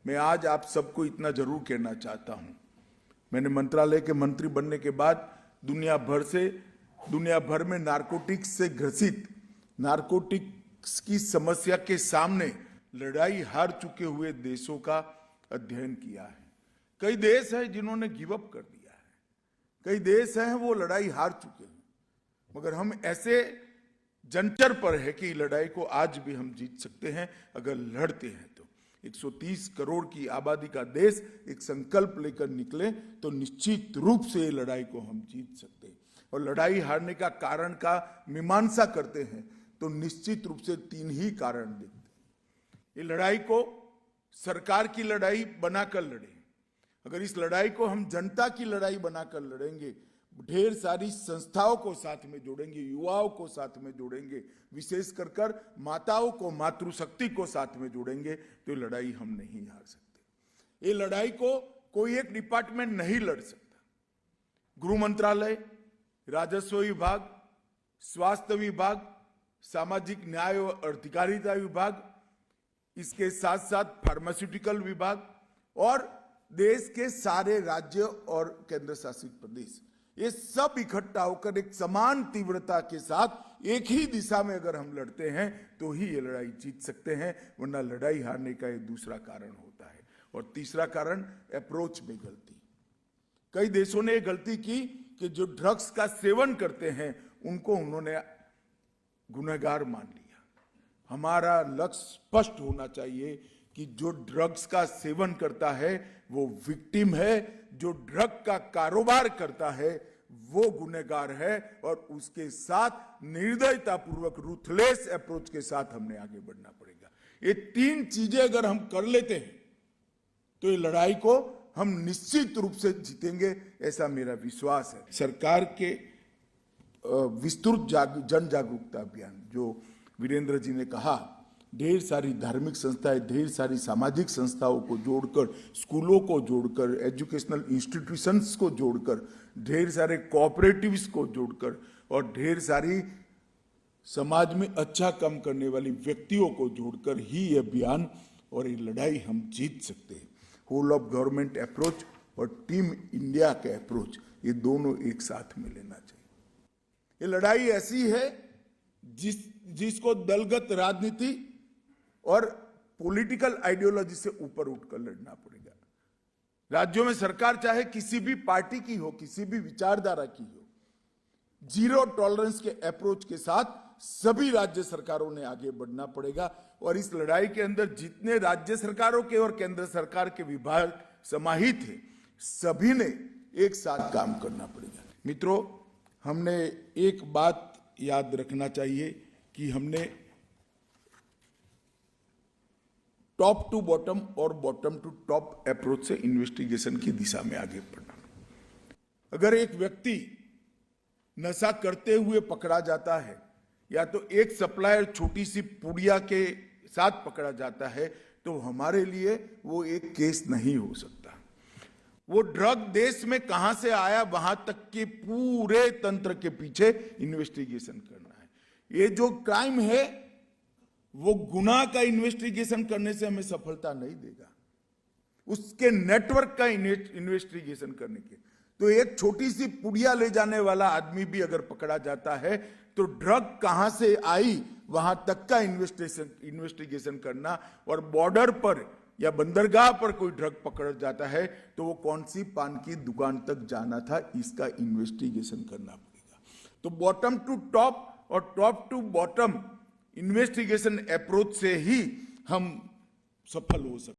मैं आज आप सबको इतना जरूर कहना चाहता हूं, मैंने मंत्रालय के मंत्री बनने के बाद दुनिया भर में नारकोटिक्स से ग्रसित नारकोटिक्स की समस्या के सामने लड़ाई हार चुके हुए देशों का अध्ययन किया है। कई देश हैं जिन्होंने गिव अप कर दिया है, कई देश हैं वो लड़ाई हार चुके हैं, मगर हम ऐसे जंतर पर है कि लड़ाई को आज भी हम जीत सकते हैं अगर लड़ते हैं तो। 130 करोड़ की आबादी का देश एक संकल्प लेकर निकले तो निश्चित रूप से ये लड़ाई को हम जीत सकते हैं। और लड़ाई हारने का कारण का मीमांसा करते हैं तो निश्चित रूप से 3 ही कारण देखते हैं। ये लड़ाई को सरकार की लड़ाई बनाकर लड़ें। अगर इस लड़ाई को हम जनता की लड़ाई बनाकर लड़ेंगे, ढेर सारी संस्थाओं को साथ में जोड़ेंगे, युवाओं को साथ में जोड़ेंगे, विशेष कर माताओं को, मातृशक्ति को साथ में जोड़ेंगे, तो ये लड़ाई हम नहीं हार सकते। ये लड़ाई को कोई एक डिपार्टमेंट नहीं लड़ सकता। गृह मंत्रालय, राजस्व विभाग, स्वास्थ्य विभाग, सामाजिक न्याय और अधिकारिता विभाग, इसके साथ साथ फार्मास्यूटिकल विभाग और देश के सारे राज्य और केंद्र शासित प्रदेश, ये सब इकट्ठा होकर एक समान तीव्रता के साथ एक ही दिशा में अगर हम लड़ते हैं तो ही ये लड़ाई जीत सकते हैं, वरना लड़ाई हारने का एक दूसरा कारण होता है। और तीसरा कारण अप्रोच में गलती। कई देशों ने ये गलती की कि जो ड्रग्स का सेवन करते हैं उनको उन्होंने गुनहगार मान लिया। हमारा लक्ष्य स्पष्ट होना चाहिए कि जो ड्रग्स का सेवन करता है वो विक्टिम है, जो ड्रग का कारोबार करता है वो गुनहगार है, और उसके साथ निर्दयतापूर्वक रूथलेस अप्रोच के साथ हमने आगे बढ़ना पड़ेगा। ये 3 चीजें अगर हम कर लेते हैं तो ये लड़ाई को हम निश्चित रूप से जीतेंगे, ऐसा मेरा विश्वास है। सरकार के विस्तृत जन जागरूकता अभियान जो वीरेंद्र जी ने कहा, ढेर सारी धार्मिक संस्थाएं, ढेर सारी सामाजिक संस्थाओं को जोड़कर, स्कूलों को जोड़कर, एजुकेशनल इंस्टीट्यूशंस को जोड़कर, ढेर सारे कोऑपरेटिव्स को जोड़कर और ढेर सारी समाज में अच्छा काम करने वाली व्यक्तियों को जोड़कर ही ये अभियान और ये लड़ाई हम जीत सकते हैं। होल ऑफ गवर्नमेंट अप्रोच और टीम इंडिया के अप्रोच, ये दोनों एक साथ में लेना चाहिए। ये लड़ाई ऐसी है जिसको दलगत राजनीति और पॉलिटिकल आइडियोलॉजी से ऊपर उठकर लड़ना पड़ेगा। राज्यों में सरकार चाहे किसी भी पार्टी की हो, किसी भी विचारधारा की हो, जीरो टॉलरेंस के अप्रोच के साथ सभी राज्य सरकारों ने आगे बढ़ना पड़ेगा। और इस लड़ाई के अंदर जितने राज्य सरकारों के और केंद्र सरकार के विभाग समाहित हैं, सभी ने एक साथ काम करना पड़ेगा। मित्रों, हमने एक बात याद रखना चाहिए कि हमने टॉप टू बॉटम और बॉटम टू टॉप अप्रोच से इन्वेस्टिगेशन की दिशा में आगे बढ़ना। अगर एक व्यक्ति नशा करते हुए पकड़ा जाता है या तो एक सप्लायर छोटी सी पुड़िया के साथ पकड़ा जाता है तो हमारे लिए वो एक केस नहीं हो सकता। वो ड्रग देश में कहां से आया वहां तक के पूरे तंत्र के पीछे इन्वेस्टिगेशन करना है। ये जो क्राइम है वो गुनाह का इन्वेस्टिगेशन करने से हमें सफलता नहीं देगा, उसके नेटवर्क का इन्वेस्टिगेशन करने के। तो एक छोटी सी पुड़िया ले जाने वाला आदमी भी अगर पकड़ा जाता है तो ड्रग कहां से आई वहां तक का इन्वेस्टिगेशन करना, और बॉर्डर पर या बंदरगाह पर कोई ड्रग पकड़ जाता है तो वो कौन सी पान की दुकान तक जाना था, इसका इन्वेस्टिगेशन करना पड़ेगा। तो बॉटम टू टॉप और top to bottom investigation approach से ही हम सफल हो सकते हैं।